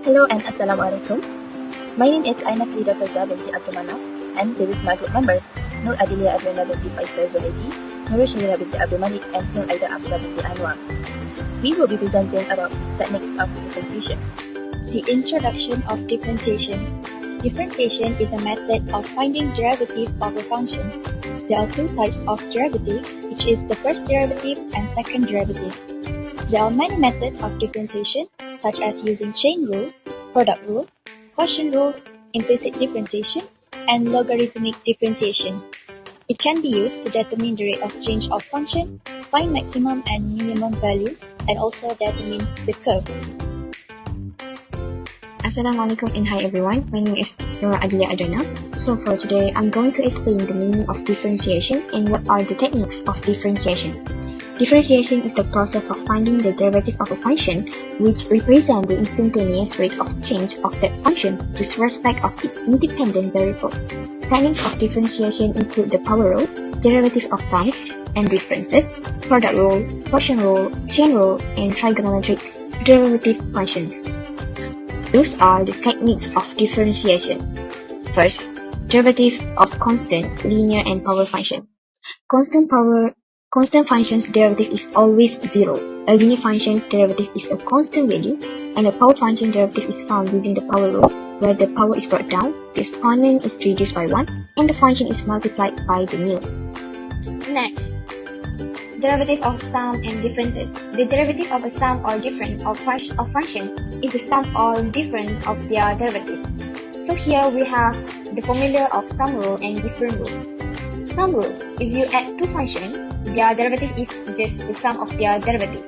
Hello and Assalamualaikum. My name is Aina Frida Faza binti Abdul Manaf, and this is my group members Nur Adilia Adriana binti Faisal Zuhaidi, Nur Shahira binti Abdul Malik, and Nur Aida Afsar binti Anwar. We will be presenting about techniques of differentiation. The introduction of differentiation. Differentiation is a method of finding derivative of a function. There are two types of derivative, which is the first derivative and second derivative. There are many methods of differentiation, such as using chain rule, product rule, quotient rule, implicit differentiation, and logarithmic differentiation. It can be used to determine the rate of change of function, find maximum and minimum values, and also determine the curve. Assalamualaikum and hi everyone, my name is Nur Adilia Adriana. So for today, I'm going to explain the meaning of differentiation and what are the techniques of differentiation. Differentiation is the process of finding the derivative of a function which represents the instantaneous rate of change of that function with respect of its independent variable. Techniques of differentiation include the power rule, derivative of sums and differences, product rule, quotient rule, chain rule, and trigonometric derivative functions. Those are the techniques of differentiation. First, derivative of constant, linear, and power function. Constant function's derivative is always 0. A linear function's derivative is a constant value, and a power function derivative is found using the power rule, where the power is brought down, the exponent is reduced by 1, and the function is multiplied by the mu. Next, derivative of sum and differences. The derivative of a sum or difference of function is the sum or difference of their derivative. So here we have the formula of sum rule and difference rule. Sum rule, if you add two functions, their derivative is just the sum of their derivative.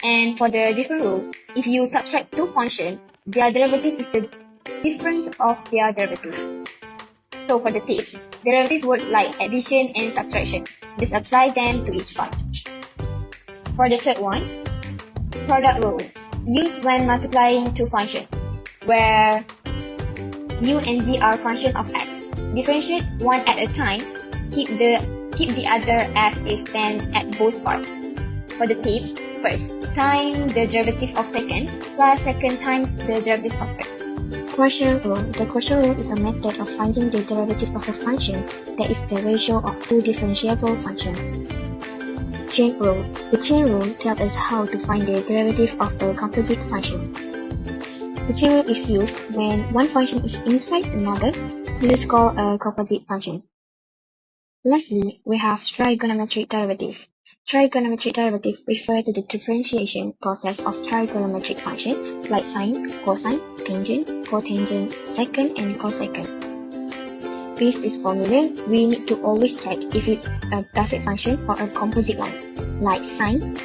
And for the difference rule, if you subtract two functions, their derivative is the difference of their derivative. So for the tips, derivative words like addition and subtraction, just apply them to each part. For the third one, product rule, used when multiplying two functions, where u and v are functions of x. Differentiate one at a time, keep the other as is, then add both parts. For the tips, first, time the derivative of second plus second times the derivative of first. Quotient rule. The quotient rule is a method of finding the derivative of a function that is the ratio of two differentiable functions. Chain rule. The chain rule tells us how to find the derivative of a composite function. The chain rule is used when one function is inside another. This is called a composite function. Lastly, we have trigonometric derivative. Trigonometric derivative refer to the differentiation process of trigonometric functions like sine, cosine, tangent, cotangent, secant, and cosecant. With this formula, we need to always check if it's a basic function or a composite one, like sine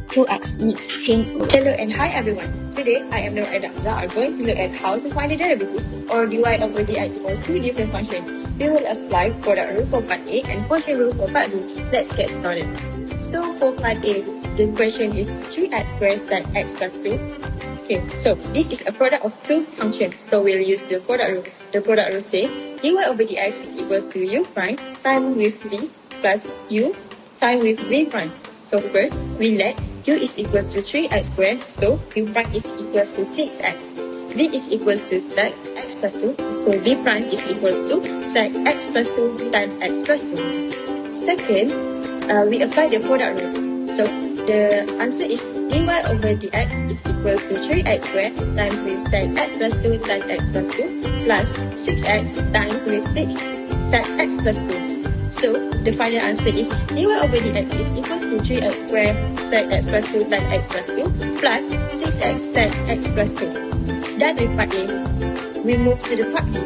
2x needs chain rule. Hello and hi everyone. Today I am Nur Aida Afsar. I'm going to look at how to find the derivative or dy over dx for two different functions. We will apply product rule for part A and quotient rule for part B. Let's get started. So for part A, the question is 3x squared sin x plus 2. Okay, so this is a product of two functions. So we'll use the product rule. The product rule says dy over dx is equals to u prime time with v plus u time with v prime. So first, we let u is equals to 3x squared, so v prime is equals to 6x. v is equals to sec x plus 2, so v prime is equals to sec x plus 2 times x plus 2. Second, we apply the product rule. So the answer is dy over dx is equals to 3x squared times with sec x plus 2 times x plus 2 plus 6x times with 6 sec x plus 2. So the final answer is dy over dx is equals to 3x squared sec x plus 2 times x plus 2 plus 6x sec x plus 2. Done with part A. We move to the part B.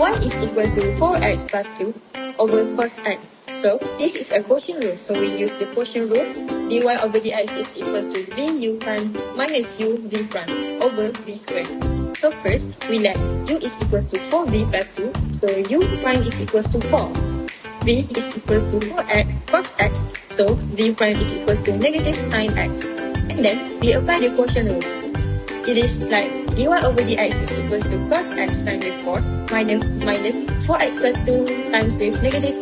Y is equals to 4x plus 2 over cos x. So this is a quotient rule. So we use the quotient rule. dy over dx is equals to v u prime minus u v prime over v squared. So first, we let u is equals to 4v plus 2. So u prime is equals to 4. V is equals to 4x cos x, so v prime is equals to negative sin x. And then we apply the quotient rule. It is like dy over dx is equals to cos x times with 4 minus 4x plus 2 times with negative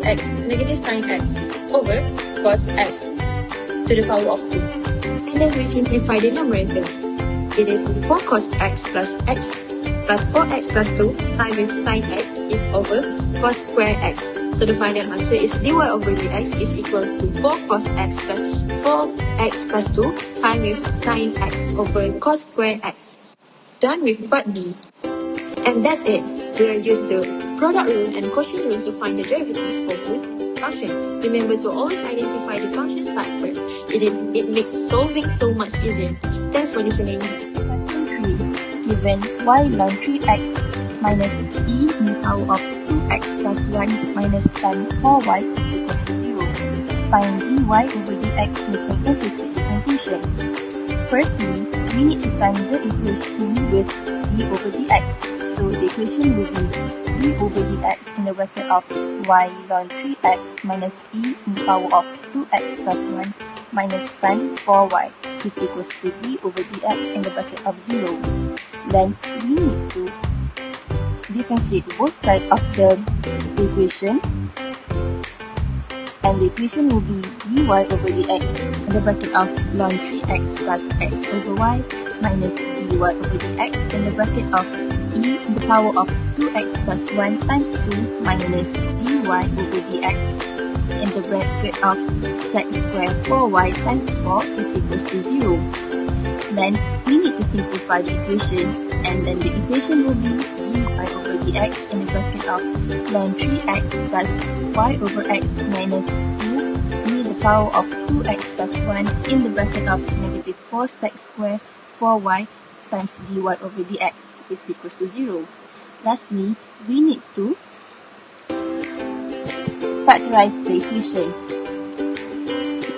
sin x over cos x to the power of 2. And then we simplify the numerator. it is 4 cos x plus 4x plus 2 times with sin x is over cos square x. So the final answer is dy over dx is equal to 4 cos x plus 4x plus 2 times with sin x over cos square x. Done with part B. And that's it. We are used to product rule and quotient rule to find the derivative for both functions. Remember to always identify the function type first. It makes solving so much easier. Thanks for listening. Question 3. Given y ln 3x minus e in the power of 2x plus 1 minus tan 4y is equals to 0. Find dy over dx using implicit differentiation. Firstly, we need to find the equation with d over dx. So the equation will be d over dx in the bracket of y ln 3x minus e in the power of 2x plus 1 minus tan 4y is equals to d over dx in the bracket of 0. Then we need to differentiate both sides of the equation, and the equation will be dy over dx in the bracket of ln 3x plus x over y minus dy over dx in the bracket of e in the power of 2x plus 1 times 2 minus dy over dx in the bracket of sec square 4y times 4 is equals to 0. Then we need to simplify the equation, and then the equation will be dy over dx in the bracket of ln 3x plus y over x minus 2 e the power of 2x plus 1 in the bracket of negative 4 sec square 4y times dy over dx is equals to 0. Lastly, we need to factorize the equation.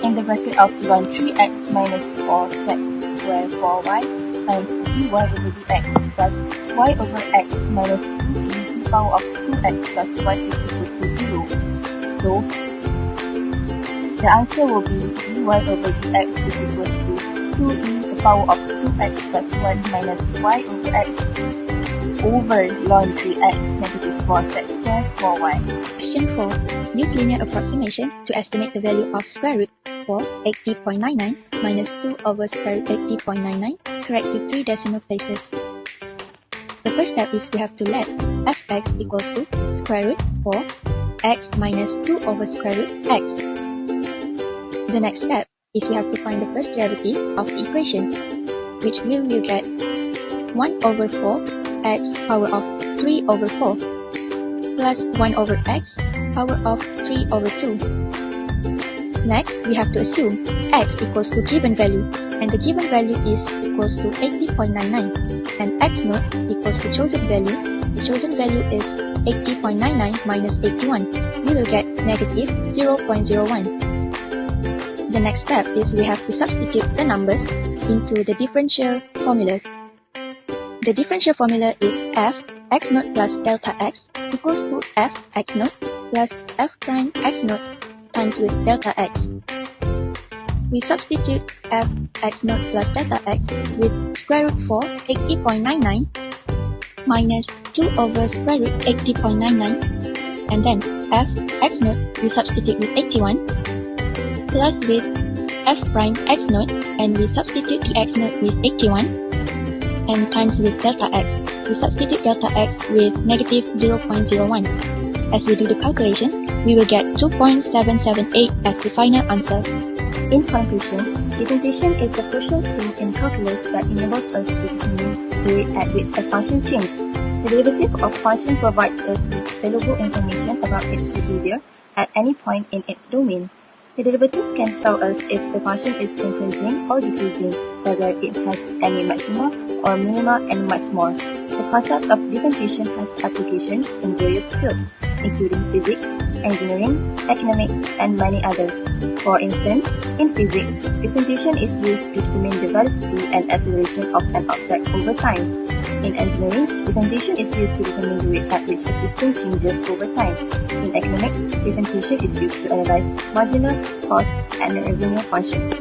In the bracket of ln 3x minus 4 sec square 4y times dy over dx plus y over x minus 2e to the power of 2x plus y is equals to 0. So, the answer will be dy over dx is equals to 2e to the power of 2x plus 1 minus y over x over ln 3x negative 4 sec square 4y. Question 4. Use linear approximation to estimate the value of square root for 80.99 minus 2 over square root 80.99 correct to 3 decimal places. The first step is we have to let fx equals to square root for x minus 2 over square root x. The next step is we have to find the first derivative of the equation, which we will get 1 over 4 x power of 3 over 4 plus 1 over x power of 3 over 2. Next, we have to assume x equals to given value, and the given value is equals to 80.99, and x naught equals to chosen value. The chosen value is 80.99 minus 81. We will get negative 0.01. The next step is we have to substitute the numbers into the differential formulas. The differential formula is f x naught plus delta x equals to f x naught plus f prime x naught times with delta x. We substitute f x naught plus delta x with square root for 80.99 minus 2 over square root 80.99, and then f x naught we substitute with 81 plus with f prime x naught, and we substitute the x naught with 81 and times with delta x. We substitute delta x with negative 0.01. As we do the calculation, we will get 2.778 as the final answer. In conclusion, differentiation is the crucial tool in calculus that enables us to determine the rate at which a function changes. The derivative of function provides us with valuable information about its behavior at any point in its domain. The derivative can tell us if the function is increasing or decreasing, whether it has any maxima or minima, and much more. The concept of differentiation has applications in various fields, including physics, engineering, economics, and many others. For instance, in physics, differentiation is used to determine the velocity and acceleration of an object over time. In engineering, differentiation is used to determine the rate at which a system changes over time. In economics, differentiation is used to analyze marginal cost and revenue functions.